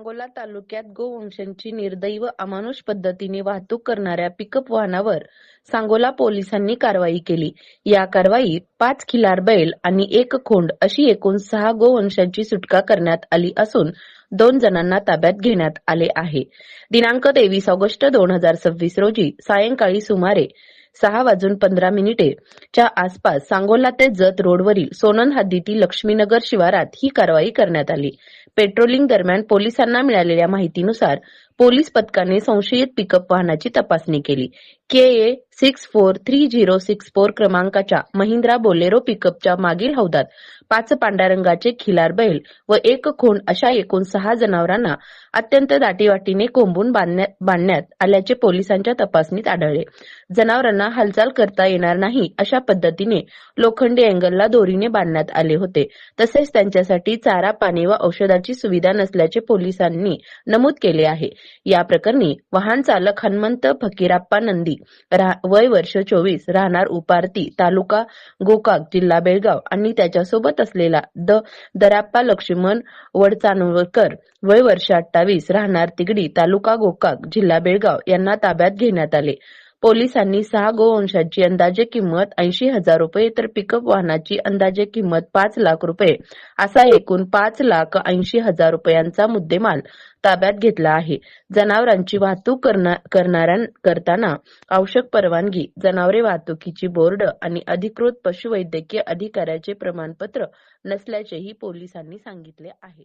सांगोला तालुक्यात गोवंशाची निर्दयी व अमानुष पद्धतीने वाहतूक करणाऱ्या पिकअप वाहनावर सांगोला पोलिसांनी कारवाई केली। या कारवाईत 5 खिलार बैल आणि 1 खोंड अशी एकूण 6 गोवंशांची सुटका करण्यात आली असून 2 जणांना ताब्यात घेण्यात आले आहे। दिनांक 23 ऑगस्ट 2026 रोजी सायंकाळी सुमारे 6:15 च्या आसपास सांगोला ते जत रोडवरील सोनन हद्दीतील लक्ष्मीनगर शिवारात ही कारवाई करण्यात आली। पेट्रोलिंग दरम्यान पोलिसांना मिळालेल्या माहितीनुसार पोलीस पथकाने संशयित पिकअप वाहनाची तपासणी केली। KA 643064 क्रमांकाच्या महिंद्रा बोलेरो पिकअपच्या मागील हौदात 5 पांढऱ्या रंगाचे खिलार बैल व 1 खोंड अशा एकूण 6 जनावरांना अत्यंत दाटीवाटीने कोंबून बांधण्यात आल्याचे पोलिसांच्या तपासणीत आढळले। जनावरांना हालचाल करता येणार नाही अशा पद्धतीने लोखंडी अँगलला दोरीने बांधण्यात आले होते। तसेच त्यांच्यासाठी चारा, पाणी व औषधाची सुविधा नसल्याचे पोलिसांनी नमूद केले आहे। या प्रकरणी वाहन चालक हनुमंत फकीराप्पा नंदी वय वर्ष 24 राहणार उपारती तालुका गोकाक जिल्हा बेळगाव आणि त्याच्यासोबत असलेला दराप्पा लक्ष्मण वडचानवकर वय वर्ष 28 राहणार तिगडी तालुका गोकाक जिल्हा बेळगाव यांना ताब्यात घेण्यात आले। पोलिसांनी 6 गोवंशांची अंदाजे किंमत 80,000 रुपये तर पिकअप वाहनाची अंदाजे किंमत 5 लाख रुपये असा एकूण 5,80,000 रुपयांचा मुद्देमाल ताब्यात घेतला आहे। जनावरांची वाहतूक करताना आवश्यक परवानगी, जनावरे वाहतुकीची बोर्ड आणि अधिकृत पशुवैद्यकीय अधिकाऱ्याचे प्रमाणपत्र नसल्याचेही पोलिसांनी सांगितले आहे।